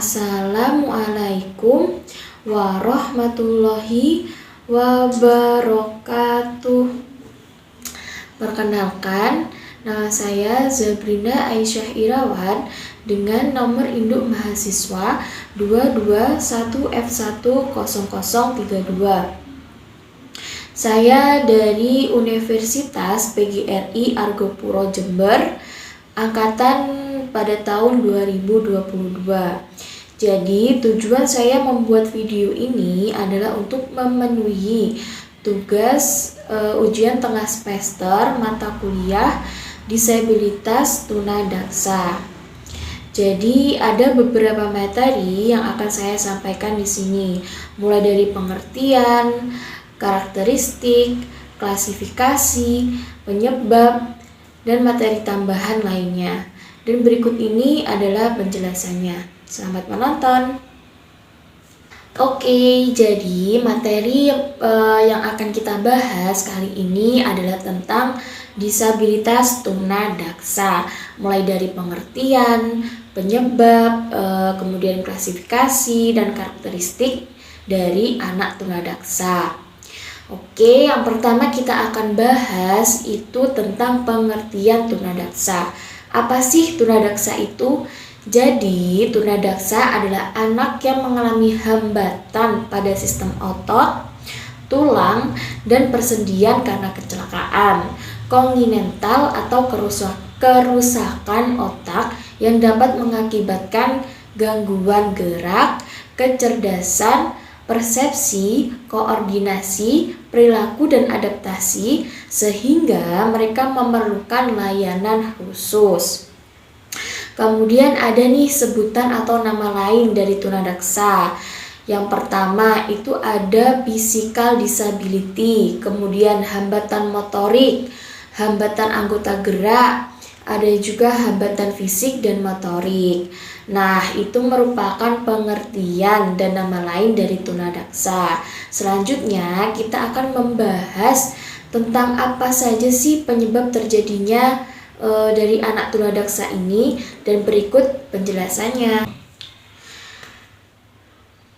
Assalamualaikum warahmatullahi wabarakatuh. Perkenalkan, nama saya Zabrina Aisyah Irawan dengan nomor induk mahasiswa 221F10032. Saya dari Universitas PGRI Argopuro Jember, angkatan pada tahun 2022. Jadi tujuan saya membuat video ini adalah untuk memenuhi tugas ujian tengah semester mata kuliah disabilitas tunadaksa. Jadi ada beberapa materi yang akan saya sampaikan di sini, mulai dari pengertian, karakteristik, klasifikasi, penyebab, dan materi tambahan lainnya. Dan berikut ini adalah penjelasannya. Selamat menonton. Oke, jadi materi yang akan kita bahas kali ini adalah tentang disabilitas tunadaksa, mulai dari pengertian, penyebab, kemudian klasifikasi dan karakteristik dari anak tunadaksa. Oke, yang pertama kita akan bahas itu tentang pengertian tunadaksa. Apa sih tunadaksa itu? Jadi, tunadaksa adalah anak yang mengalami hambatan pada sistem otot, tulang, dan persendian karena kecelakaan, kongenital atau kerusakan otak yang dapat mengakibatkan gangguan gerak, kecerdasan, persepsi, koordinasi, perilaku, dan adaptasi, sehingga mereka memerlukan layanan khusus. Kemudian ada nih sebutan atau nama lain dari tunadaksa. Yang pertama itu ada physical disability, kemudian hambatan motorik, hambatan anggota gerak, ada juga hambatan fisik dan motorik. Nah, itu merupakan pengertian dan nama lain dari tunadaksa. Selanjutnya, kita akan membahas tentang apa saja sih penyebab terjadinya dari anak tunadaksa ini, dan berikut penjelasannya.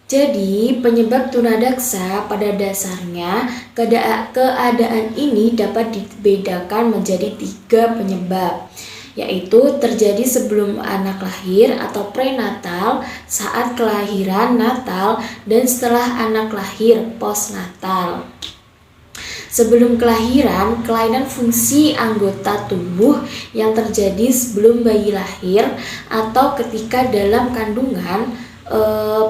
Jadi, penyebab tunadaksa pada dasarnya keadaan ini dapat dibedakan menjadi 3 penyebab, yaitu terjadi sebelum anak lahir atau prenatal, saat kelahiran natal, dan setelah anak lahir postnatal. Sebelum kelahiran, kelainan fungsi anggota tubuh yang terjadi sebelum bayi lahir atau ketika dalam kandungan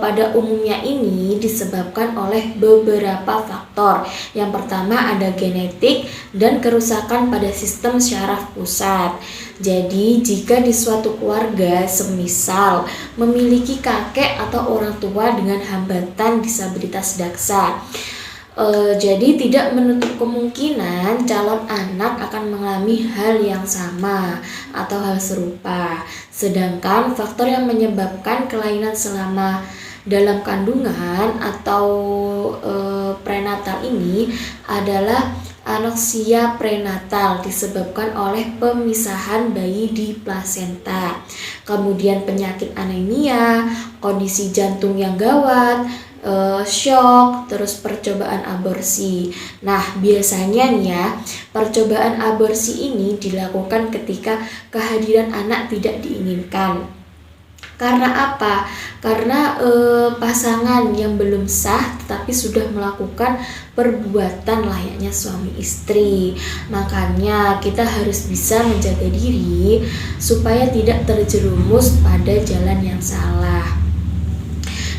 pada umumnya ini disebabkan oleh beberapa faktor. Yang pertama ada genetik dan kerusakan pada sistem syaraf pusat. Jadi jika di suatu keluarga semisal memiliki kakek atau orang tua dengan hambatan disabilitas daksa, jadi tidak menutup kemungkinan calon anak akan mengalami hal yang sama atau hal serupa. Sedangkan faktor yang menyebabkan kelainan selama dalam kandungan atau prenatal ini adalah anoksia prenatal disebabkan oleh pemisahan bayi di plasenta. Kemudian penyakit anemia, kondisi jantung yang gawat, shock, terus percobaan aborsi. Nah, biasanya nih ya, percobaan aborsi ini dilakukan ketika kehadiran anak tidak diinginkan. Karena apa? Karena pasangan yang belum sah tetapi sudah melakukan perbuatan layaknya suami istri. Makanya kita harus bisa menjaga diri supaya tidak terjerumus pada jalan yang salah.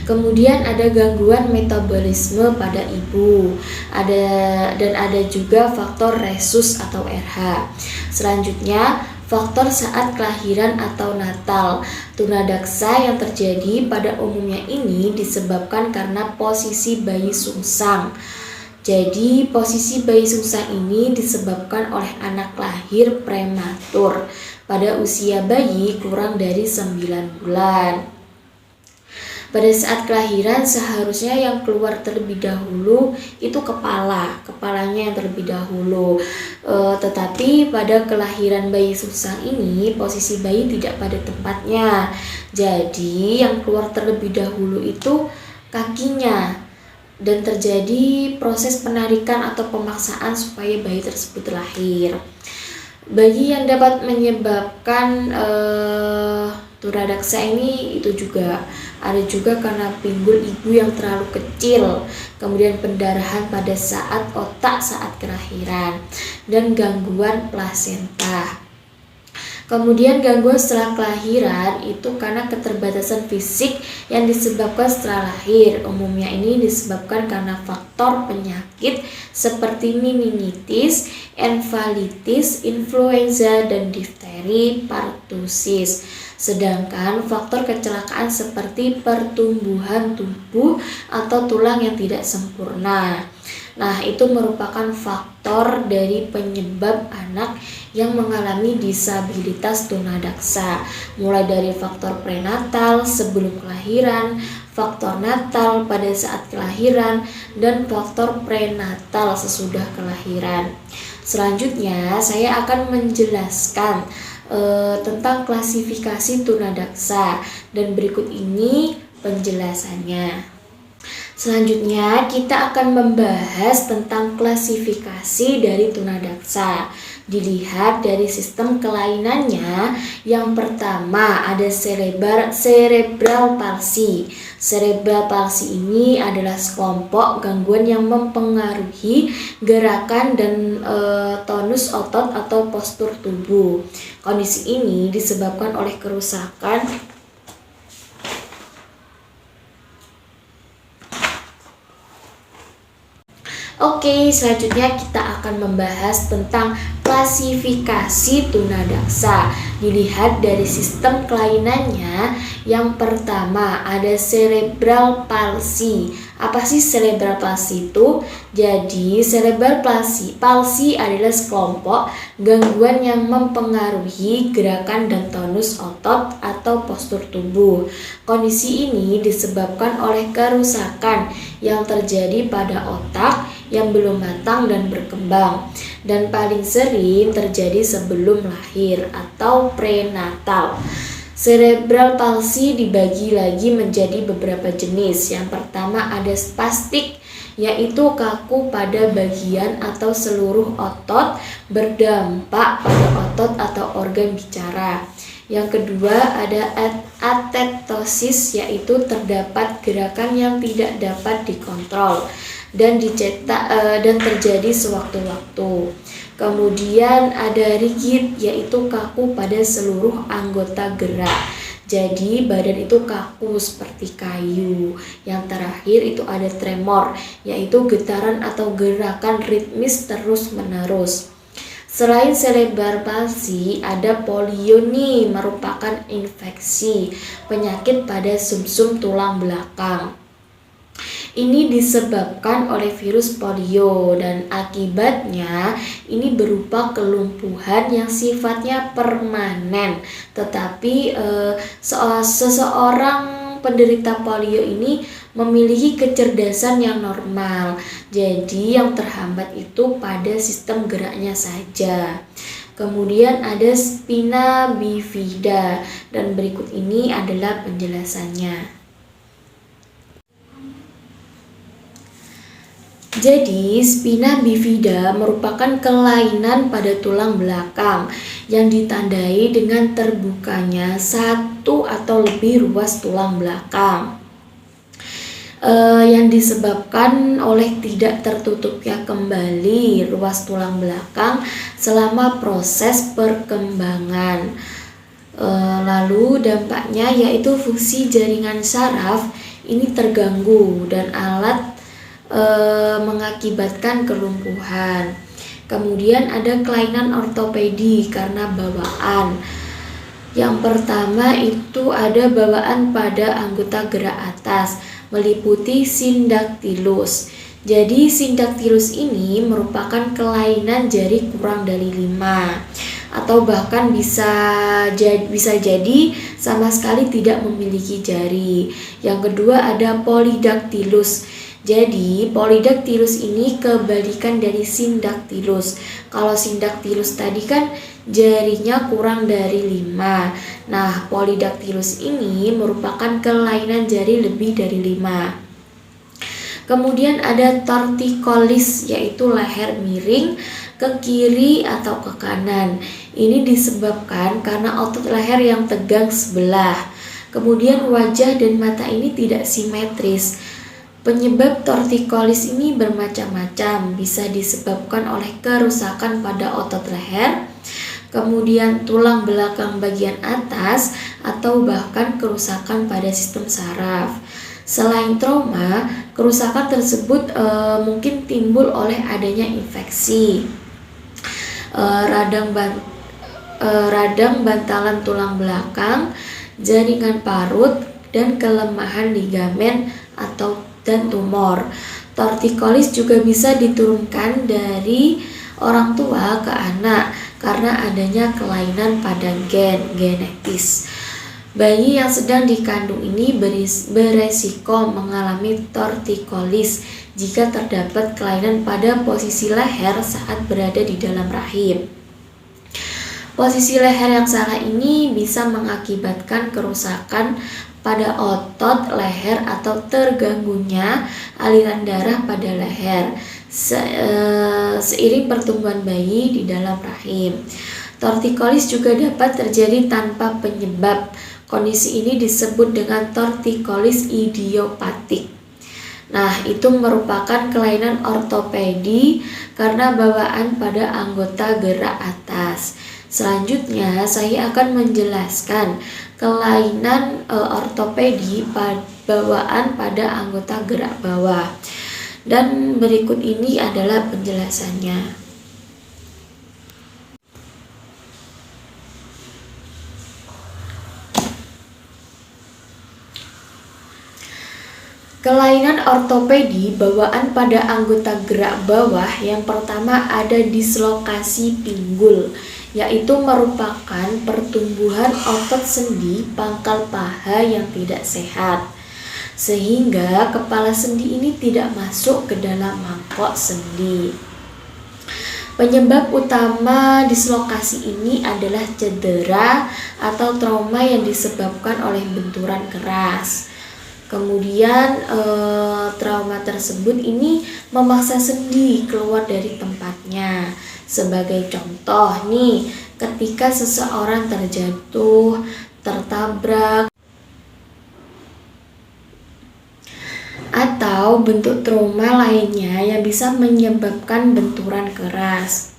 Kemudian ada gangguan metabolisme pada ibu, dan ada juga faktor resus atau RH. Selanjutnya, faktor saat kelahiran atau natal. Tunadaksa yang terjadi pada umumnya ini disebabkan karena posisi bayi sungsang. Jadi, posisi bayi sungsang ini disebabkan oleh anak lahir prematur pada usia bayi kurang dari 9 bulan. Pada saat kelahiran seharusnya yang keluar terlebih dahulu itu kepalanya yang terlebih dahulu. Tetapi pada kelahiran bayi susah ini posisi bayi tidak pada tempatnya. Jadi yang keluar terlebih dahulu itu kakinya, dan terjadi proses penarikan atau pemaksaan supaya bayi tersebut lahir. Bagi yang dapat menyebabkan tunadaksa ini itu juga ada juga karena pinggul ibu yang terlalu kecil, kemudian pendarahan pada saat otak saat kelahiran, dan gangguan plasenta. Kemudian gangguan setelah kelahiran itu karena keterbatasan fisik yang disebabkan setelah lahir. Umumnya ini disebabkan karena faktor penyakit seperti meningitis, enfalitis, influenza, dan difteri, pertusis. Sedangkan faktor kecelakaan seperti pertumbuhan tubuh atau tulang yang tidak sempurna. Nah, itu merupakan faktor dari penyebab anak yang mengalami disabilitas tunadaksa, mulai dari faktor prenatal sebelum kelahiran, faktor natal pada saat kelahiran, dan faktor prenatal sesudah kelahiran. Selanjutnya, saya akan menjelaskan tentang klasifikasi tunadaksa, dan berikut ini penjelasannya. Selanjutnya kita akan membahas tentang klasifikasi dari tunadaksa. Dilihat dari sistem kelainannya, yang pertama ada cerebral palsy. Cerebral palsy ini adalah sekelompok gangguan yang mempengaruhi gerakan dan tonus otot atau postur tubuh. Kondisi ini disebabkan oleh kerusakan Oke, selanjutnya kita akan membahas tentang klasifikasi tunadaksa. Dilihat dari sistem kelainannya, yang pertama ada cerebral palsy. Apa sih cerebral palsy itu? Jadi, cerebral palsy adalah sekelompok gangguan yang mempengaruhi gerakan dan tonus otot atau postur tubuh. Kondisi ini disebabkan oleh kerusakan yang terjadi pada otak yang belum matang dan berkembang, dan paling sering terjadi sebelum lahir atau prenatal. Cerebral palsy dibagi lagi menjadi beberapa jenis. Yang pertama ada spastik, yaitu kaku pada bagian atau seluruh otot berdampak pada otot atau organ bicara. Yang kedua ada atetosis, yaitu terdapat gerakan yang tidak dapat dikontrol dan terjadi sewaktu-waktu. Kemudian ada rigid, yaitu kaku pada seluruh anggota gerak. Jadi badan itu kaku seperti kayu. Yang terakhir itu ada tremor, yaitu getaran atau gerakan ritmis terus-menerus. Selain cerebral palsy, ada polio nih, merupakan infeksi penyakit pada sumsum tulang belakang. Ini disebabkan oleh virus polio, dan akibatnya ini berupa kelumpuhan yang sifatnya permanen. Tetapi seseorang penderita polio ini memiliki kecerdasan yang normal. Jadi yang terhambat itu pada sistem geraknya saja. Kemudian ada spina bifida, dan berikut ini adalah penjelasannya. Jadi, spina bifida merupakan kelainan pada tulang belakang yang ditandai dengan terbukanya satu atau lebih ruas tulang belakang yang disebabkan oleh tidak tertutupnya kembali ruas tulang belakang selama proses perkembangan. Lalu dampaknya yaitu fungsi jaringan saraf ini terganggu dan alat mengakibatkan kelumpuhan. Kemudian ada kelainan ortopedi karena bawaan. Yang pertama itu ada bawaan pada anggota gerak atas, meliputi sindactylus. Jadi sindactylus ini merupakan kelainan jari kurang dari 5. atau bahkan bisa jadi sama sekali tidak memiliki jari. Yang kedua ada polydactylus. Jadi polydactylus ini kebalikan dari syndactylus. Kalau syndactylus tadi kan jarinya kurang dari 5. Nah, polydactylus ini merupakan kelainan jari lebih dari 5. Kemudian ada torticollis, yaitu leher miring ke kiri atau ke kanan. Ini disebabkan karena otot leher yang tegang sebelah. Kemudian wajah dan mata ini tidak simetris. Penyebab torticollis ini bermacam-macam, bisa disebabkan oleh kerusakan pada otot leher, kemudian tulang belakang bagian atas, atau bahkan kerusakan pada sistem saraf. Selain trauma, kerusakan tersebut mungkin timbul oleh adanya infeksi, radang bantalan tulang belakang, jaringan parut, dan kelemahan ligamen dan tumor. Torticollis juga bisa diturunkan dari orang tua ke anak karena adanya kelainan pada genetis. Bayi yang sedang dikandung ini beresiko mengalami torticollis jika terdapat kelainan pada posisi leher saat berada di dalam rahim. Posisi leher yang salah ini bisa mengakibatkan kerusakan pada otot leher atau terganggunya aliran darah pada leher seiring pertumbuhan bayi di dalam rahim. Torticollis juga dapat terjadi tanpa penyebab. Kondisi ini disebut dengan torticollis idiopatik. Nah, itu merupakan kelainan ortopedi karena bawaan pada anggota gerak atas. Selanjutnya, saya akan menjelaskan kelainan ortopedi bawaan pada anggota gerak bawah. Dan berikut ini adalah penjelasannya. Kelainan ortopedi bawaan pada anggota gerak bawah yang pertama ada dislokasi pinggul, yaitu merupakan pertumbuhan otot sendi pangkal paha yang tidak sehat, sehingga kepala sendi ini tidak masuk ke dalam mangkok sendi. Penyebab utama dislokasi ini adalah cedera atau trauma yang disebabkan oleh benturan keras. Kemudian trauma tersebut ini memaksa sendi keluar dari tempatnya. Sebagai contoh nih, ketika seseorang terjatuh, tertabrak, atau bentuk trauma lainnya yang bisa menyebabkan benturan keras.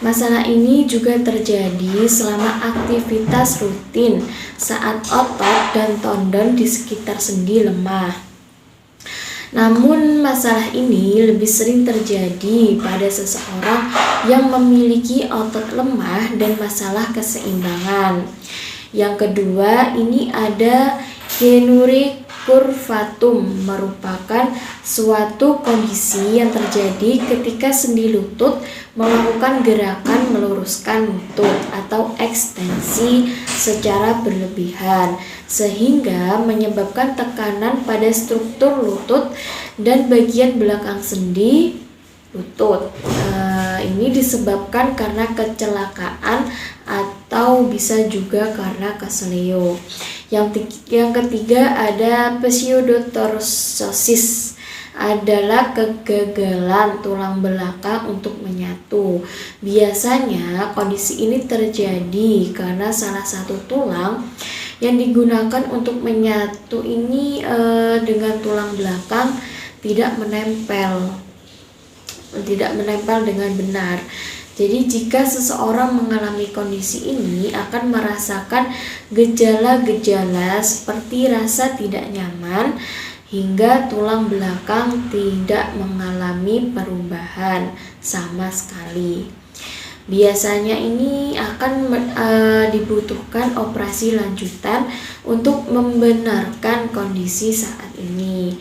Masalah ini juga terjadi selama aktivitas rutin saat otot dan tendon di sekitar sendi lemah. Namun masalah ini lebih sering terjadi pada seseorang yang memiliki otot lemah dan masalah keseimbangan. Yang kedua, ini ada Genure curvatum, merupakan suatu kondisi yang terjadi ketika sendi lutut melakukan gerakan meluruskan lutut atau ekstensi secara berlebihan, sehingga menyebabkan tekanan pada struktur lutut dan bagian belakang sendi lutut. Ini disebabkan karena kecelakaan atau bisa juga karena keseleo. Yang ketiga ada pseudotorsosis, adalah kegagalan tulang belakang untuk menyatu. Biasanya kondisi ini terjadi karena salah satu tulang yang digunakan untuk menyatu ini dengan tulang belakang tidak menempel dengan benar. Jadi jika seseorang mengalami kondisi ini akan merasakan gejala-gejala seperti rasa tidak nyaman hingga tulang belakang tidak mengalami perubahan sama sekali. Biasanya ini akan dibutuhkan operasi lanjutan untuk membenarkan kondisi saat ini.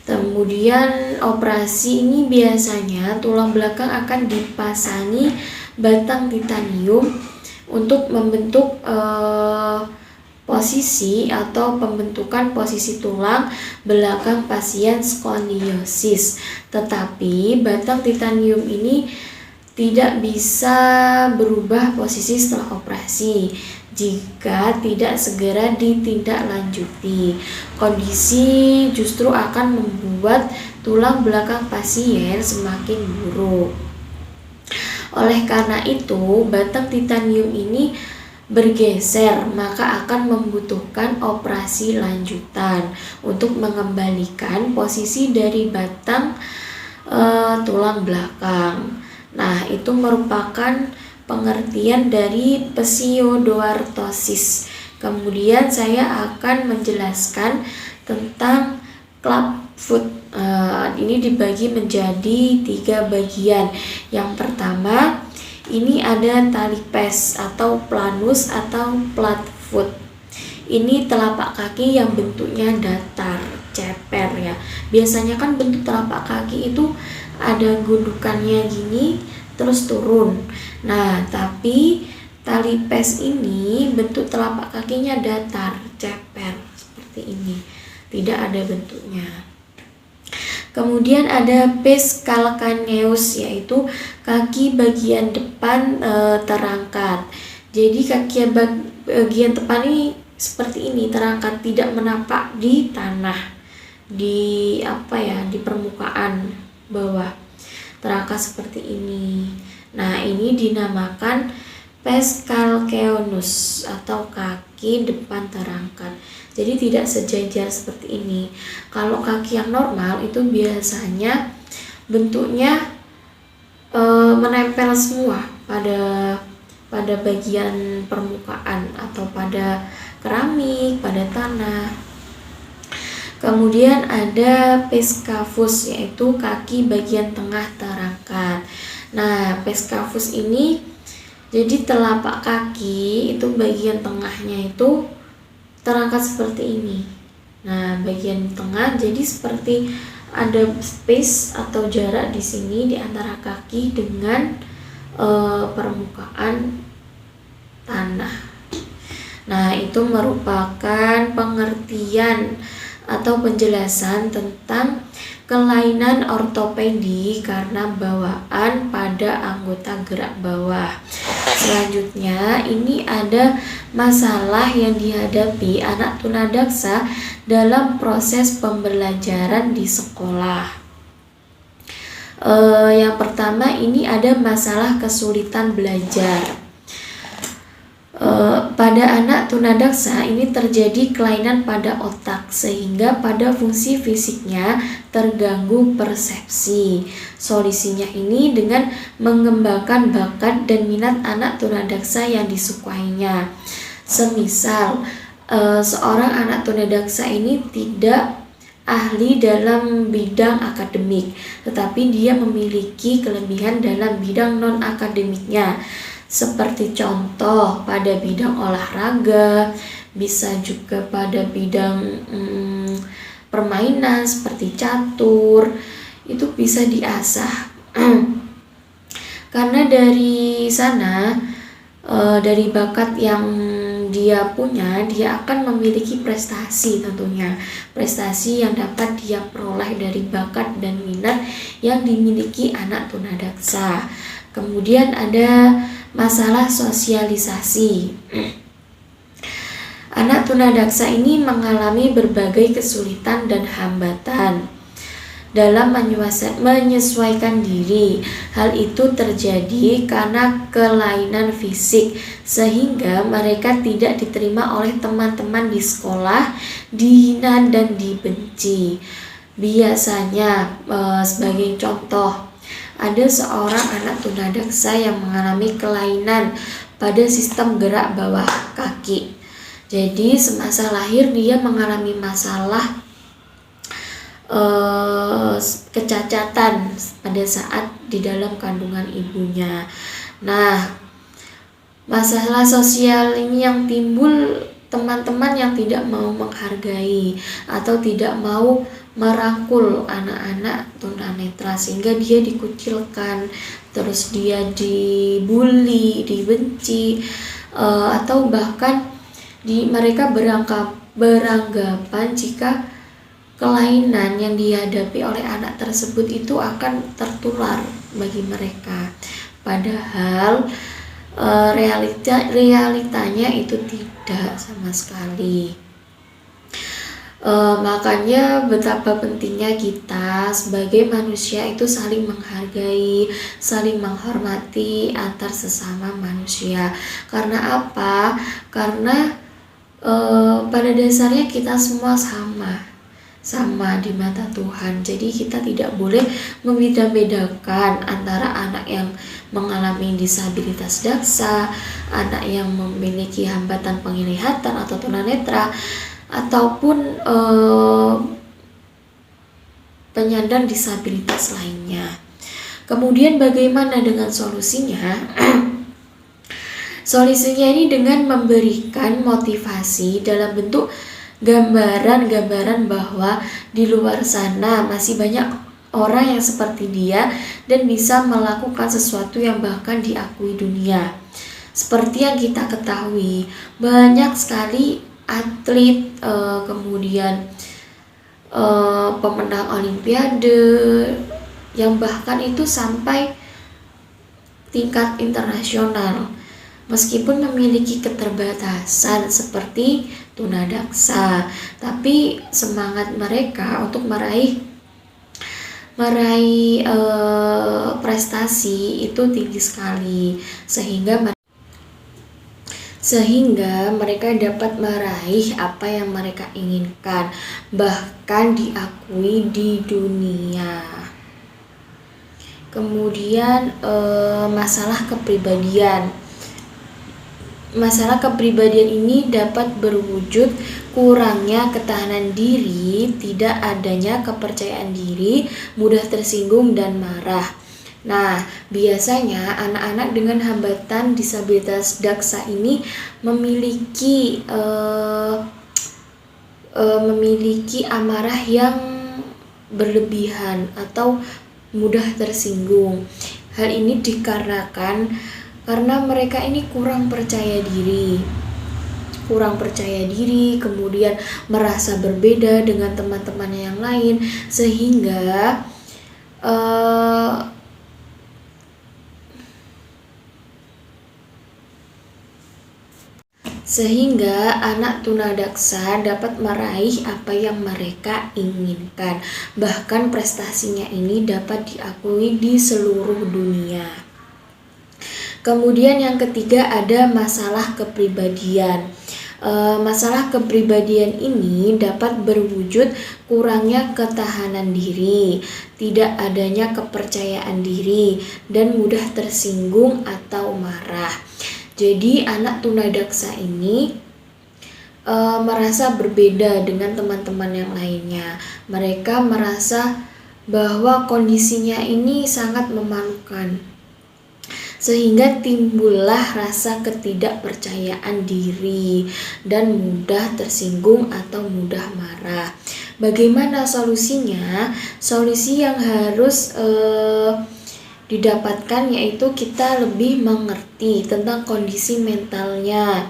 Kemudian operasi ini biasanya tulang belakang akan dipasangi batang titanium untuk membentuk posisi atau pembentukan posisi tulang belakang pasien skoliosis. Tetapi batang titanium ini tidak bisa berubah posisi setelah operasi jika tidak segera ditindaklanjuti. Kondisi justru akan membuat tulang belakang pasien semakin buruk. Oleh karena itu, batang titanium ini bergeser, maka akan membutuhkan operasi lanjutan untuk mengembalikan posisi dari batang tulang belakang. Nah, itu merupakan pengertian dari pseudoartrosis. Kemudian saya akan menjelaskan tentang clubfoot. Ini dibagi menjadi 3 bagian. Yang pertama, ini ada tali pes atau planus atau flatfoot. Ini telapak kaki yang bentuknya datar, ceper ya. Biasanya kan bentuk telapak kaki itu ada gundukannya gini terus turun. Nah, tapi tali pes ini bentuk telapak kakinya datar, ceper seperti ini. Tidak ada bentuknya. Kemudian ada pes calcaneus, yaitu kaki bagian depan terangkat. Jadi kaki bagian depan ini seperti ini, terangkat, tidak menapak di tanah, di permukaan bawah, terangkat seperti ini. Nah, ini dinamakan pes calcaneus atau kaki depan terangkat. Jadi tidak sejajar seperti ini. Kalau kaki yang normal itu biasanya bentuknya menempel semua pada bagian permukaan atau pada keramik, pada tanah. Kemudian ada pes cavus, yaitu kaki bagian tengah terangkat. Nah, pes cavus ini jadi telapak kaki itu bagian tengahnya itu terangkat seperti ini. Nah, bagian tengah jadi seperti ada space atau jarak di sini di antara kaki dengan permukaan tanah. Nah, itu merupakan pengertian atau penjelasan tentang kelainan ortopedi karena bawaan pada anggota gerak bawah. Selanjutnya, ini ada masalah yang dihadapi anak tunadaksa dalam proses pembelajaran di sekolah. Yang pertama, ini ada masalah kesulitan belajar. Pada anak tunadaksa ini terjadi kelainan pada otak sehingga pada fungsi fisiknya terganggu persepsi. Solusinya ini dengan mengembangkan bakat dan minat anak tunadaksa yang disukainya. Semisal seorang anak tunadaksa ini tidak ahli dalam bidang akademik, tetapi dia memiliki kelebihan dalam bidang non-akademiknya. Seperti contoh pada bidang olahraga, bisa juga pada bidang permainan seperti catur, itu bisa diasah. Karena dari sana, dari bakat yang dia punya, dia akan memiliki prestasi tentunya. Prestasi yang dapat dia peroleh dari bakat dan minat yang dimiliki anak tunadaksa. Kemudian ada masalah sosialisasi. Anak tunadaksa ini mengalami berbagai kesulitan dan hambatan dalam menyesuaikan diri. Hal itu terjadi karena kelainan fisik, sehingga mereka tidak diterima oleh teman-teman di sekolah, dihina dan dibenci. Biasanya, sebagai contoh, ada seorang anak tunadaksa yang mengalami kelainan pada sistem gerak bawah kaki. Jadi semasa lahir dia mengalami masalah kecacatan pada saat di dalam kandungan ibunya. Nah, masalah sosial ini yang timbul teman-teman yang tidak mau menghargai atau tidak mau merangkul anak-anak tunanetra, sehingga dia dikucilkan, terus dia dibully, dibenci, atau bahkan mereka beranggapan jika kelainan yang dihadapi oleh anak tersebut itu akan tertular bagi mereka. Padahal realitanya itu tidak sama sekali. Makanya betapa pentingnya kita sebagai manusia itu saling menghargai, saling menghormati antar sesama manusia. Karena apa? Karena pada dasarnya kita semua sama di mata Tuhan. Jadi kita tidak boleh membeda-bedakan antara anak yang mengalami disabilitas daksa, anak yang memiliki hambatan penglihatan atau tunanetra, ataupun penyandang disabilitas lainnya. Kemudian bagaimana dengan solusinya? Solusinya ini dengan memberikan motivasi dalam bentuk gambaran-gambaran bahwa di luar sana masih banyak orang yang seperti dia dan bisa melakukan sesuatu yang bahkan diakui dunia. Seperti yang kita ketahui, banyak sekali atlet, kemudian pemenang olimpiade yang bahkan itu sampai tingkat internasional, meskipun memiliki keterbatasan seperti tunadaksa, tapi semangat mereka untuk meraih prestasi itu tinggi sekali, sehingga mereka dapat meraih apa yang mereka inginkan, bahkan diakui di dunia. Kemudian masalah kepribadian ini dapat berwujud kurangnya ketahanan diri, tidak adanya kepercayaan diri, mudah tersinggung dan marah. Nah, biasanya anak-anak dengan hambatan disabilitas daksa ini memiliki amarah yang berlebihan atau mudah tersinggung. Hal ini dikarenakan karena mereka ini kurang percaya diri, kemudian merasa berbeda dengan teman-temannya yang lain, sehingga anak tunadaksa dapat meraih apa yang mereka inginkan, bahkan prestasinya ini dapat diakui di seluruh dunia. Kemudian yang ketiga ada masalah kepribadian. Masalah kepribadian ini dapat berwujud kurangnya ketahanan diri, tidak adanya kepercayaan diri, dan mudah tersinggung atau marah. Jadi anak tunadaksa ini merasa berbeda dengan teman-teman yang lainnya. Mereka merasa bahwa kondisinya ini sangat memalukan, sehingga timbullah rasa ketidakpercayaan diri dan mudah tersinggung atau mudah marah. Bagaimana solusinya? Solusi yang harus didapatkan yaitu kita lebih mengerti tentang kondisi mentalnya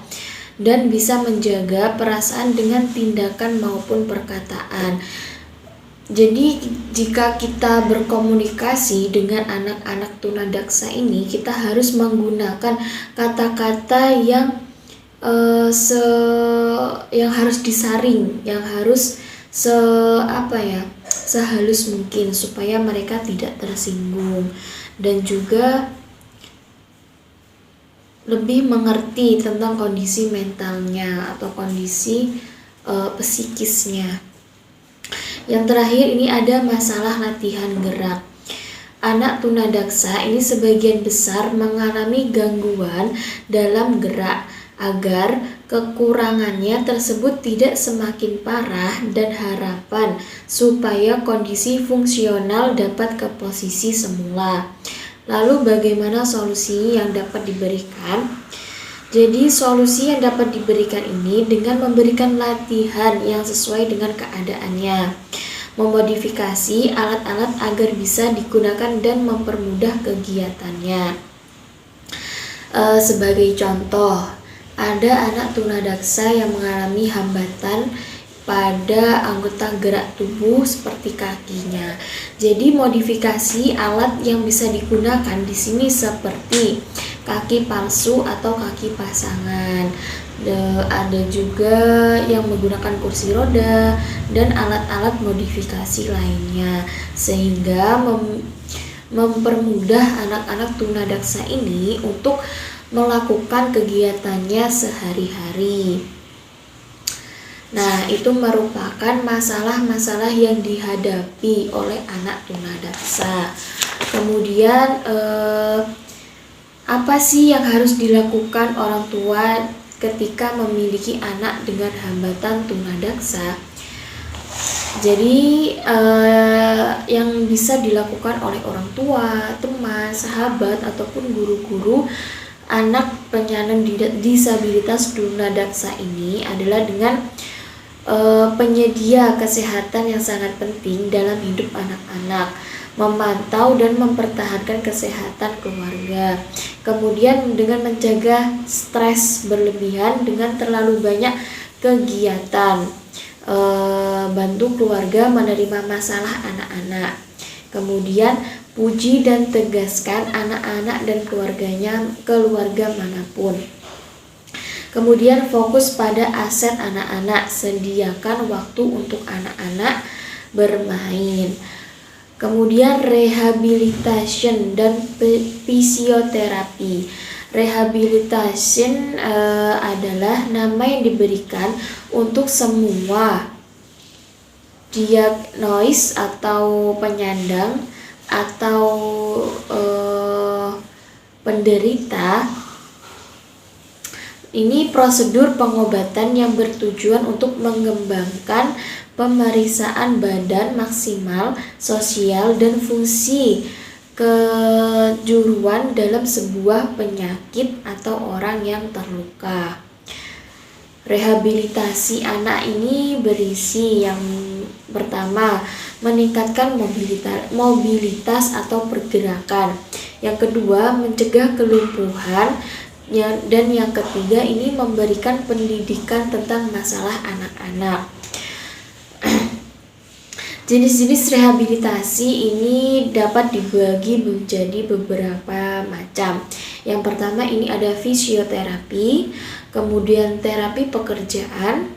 dan bisa menjaga perasaan dengan tindakan maupun perkataan. Jadi jika kita berkomunikasi dengan anak-anak tunadaksa ini, kita harus menggunakan kata-kata yang harus disaring, yang harus sehalus mungkin supaya mereka tidak tersinggung, dan juga lebih mengerti tentang kondisi mentalnya atau kondisi psikisnya. Yang terakhir ini ada masalah latihan gerak. Anak tunadaksa ini sebagian besar mengalami gangguan dalam gerak agar kekurangannya tersebut tidak semakin parah, dan harapan supaya kondisi fungsional dapat ke posisi semula. Lalu bagaimana solusi yang dapat diberikan? Jadi solusi yang dapat diberikan ini dengan memberikan latihan yang sesuai dengan keadaannya, memodifikasi alat-alat agar bisa digunakan dan mempermudah kegiatannya. Sebagai contoh, ada anak tunadaksa yang mengalami hambatan pada anggota gerak tubuh seperti kakinya. Jadi modifikasi alat yang bisa digunakan di sini seperti kaki palsu atau kaki pasangan. Ada juga yang menggunakan kursi roda dan alat-alat modifikasi lainnya, sehingga mempermudah anak-anak tunadaksa ini untuk melakukan kegiatannya sehari-hari. Nah, itu merupakan masalah-masalah yang dihadapi oleh anak tunadaksa. Kemudian apa sih yang harus dilakukan orang tua ketika memiliki anak dengan hambatan tunadaksa? Jadi yang bisa dilakukan oleh orang tua, teman, sahabat, ataupun guru-guru anak penyandang disabilitas tunadaksa ini adalah dengan penyedia kesehatan yang sangat penting dalam hidup anak-anak, memantau dan mempertahankan kesehatan keluarga. Kemudian dengan mencegah stres berlebihan dengan terlalu banyak kegiatan, bantu keluarga menerima masalah anak-anak. Kemudian puji dan tegaskan anak-anak dan keluarga manapun. Kemudian fokus pada aset anak-anak, sediakan waktu untuk anak-anak bermain. Kemudian rehabilitation dan fisioterapi. Rehabilitation adalah nama yang diberikan untuk semua diagnosis atau penyandang atau penderita. Ini prosedur pengobatan yang bertujuan untuk mengembangkan pemeriksaan badan maksimal, sosial, dan fungsi kejuruan dalam sebuah penyakit atau orang yang terluka. Rehabilitasi anak ini berisi yang pertama, meningkatkan mobilitas atau pergerakan. Yang kedua, mencegah kelumpuhan. Dan yang ketiga ini memberikan pendidikan tentang masalah anak-anak. Jenis-jenis rehabilitasi ini dapat dibagi menjadi beberapa macam. Yang pertama ini ada fisioterapi, kemudian terapi pekerjaan,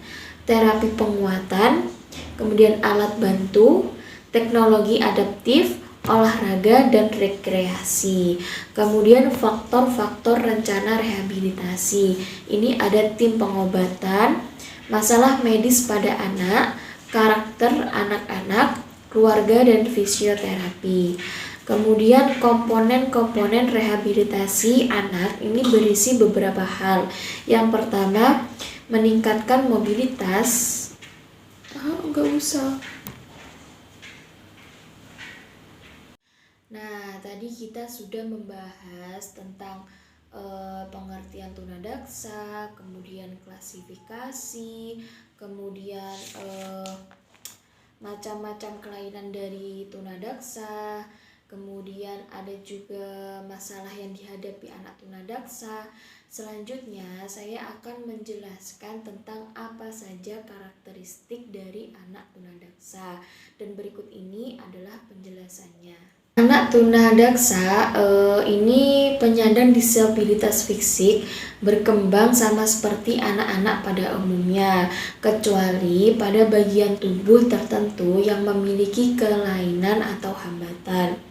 terapi penguatan, kemudian alat bantu, teknologi adaptif, olahraga, dan rekreasi. Kemudian faktor-faktor rencana rehabilitasi. Ini ada tim pengobatan, masalah medis pada anak, karakter anak-anak, keluarga, dan fisioterapi. Kemudian komponen-komponen rehabilitasi anak ini berisi beberapa hal. Yang pertama, meningkatkan mobilitas. Enggak usah. Nah, tadi kita sudah membahas tentang pengertian tunadaksa, kemudian klasifikasi, kemudian macam-macam kelainan dari tunadaksa, kemudian ada juga masalah yang dihadapi anak tunadaksa. Selanjutnya, saya akan menjelaskan tentang apa saja karakteristik dari anak tunadaksa, dan berikut ini adalah penjelasannya. Anak tunadaksa ini penyandang disabilitas fisik, berkembang sama seperti anak-anak pada umumnya, kecuali pada bagian tubuh tertentu yang memiliki kelainan atau hambatan.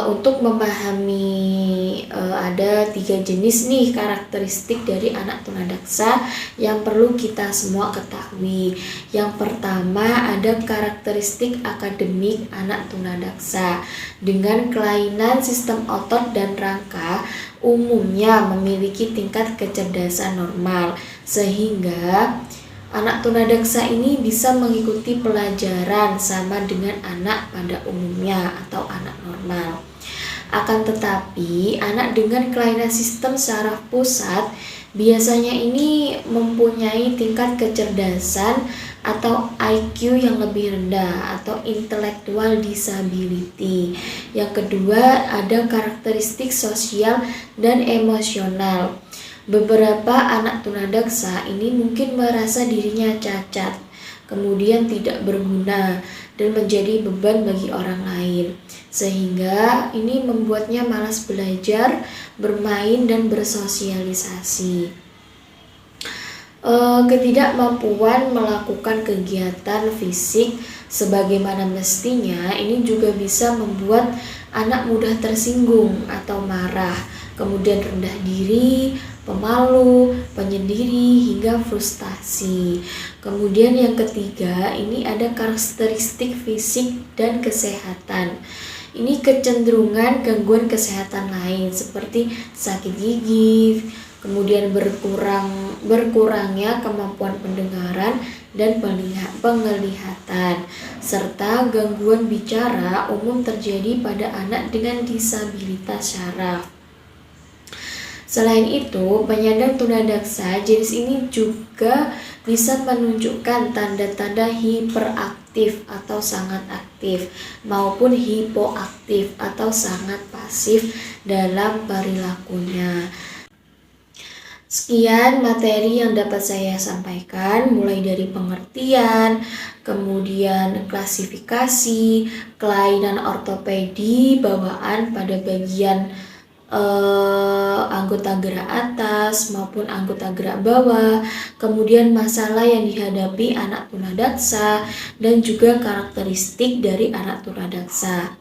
Untuk memahami ada 3 jenis nih karakteristik dari anak tunadaksa yang perlu kita semua ketahui. Yang pertama ada karakteristik akademik anak tunadaksa dengan kelainan sistem otot dan rangka, umumnya memiliki tingkat kecerdasan normal, sehingga anak tunadaksa ini bisa mengikuti pelajaran sama dengan anak pada umumnya atau anak normal. Akan tetapi, anak dengan kelainan sistem saraf pusat biasanya ini mempunyai tingkat kecerdasan atau IQ yang lebih rendah atau intellectual disability. Yang kedua, ada karakteristik sosial dan emosional. Beberapa anak tunadaksa ini mungkin merasa dirinya cacat, kemudian tidak berguna dan menjadi beban bagi orang lain, sehingga ini membuatnya malas belajar, bermain, dan bersosialisasi. Ketidakmampuan melakukan kegiatan fisik sebagaimana mestinya ini juga bisa membuat anak mudah tersinggung atau marah, kemudian rendah diri, pemalu, penyendiri, hingga frustasi. Kemudian yang ketiga, ini ada karakteristik fisik dan kesehatan. Ini kecenderungan gangguan kesehatan lain seperti sakit gigi, kemudian berkurangnya kemampuan pendengaran dan penglihatan, serta gangguan bicara umum terjadi pada anak dengan disabilitas syaraf. Selain itu, penyandang tunadaksa jenis ini juga bisa menunjukkan tanda-tanda hiperaktif atau sangat aktif maupun hipoaktif atau sangat pasif dalam perilakunya. Sekian materi yang dapat saya sampaikan, mulai dari pengertian, kemudian klasifikasi, kelainan ortopedi bawaan pada bagian anggota gerak atas maupun anggota gerak bawah, kemudian masalah yang dihadapi anak tunadaksa, dan juga karakteristik dari anak tunadaksa.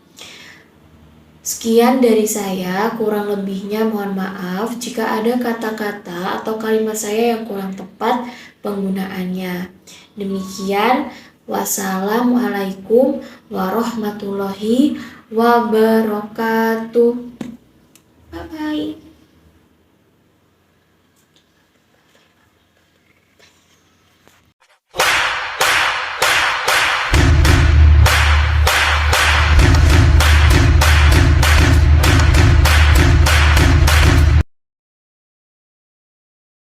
Sekian dari saya, kurang lebihnya mohon maaf jika ada kata-kata atau kalimat saya yang kurang tepat penggunaannya. Demikian, wassalamualaikum warahmatullahi wabarakatuh. Bye-bye.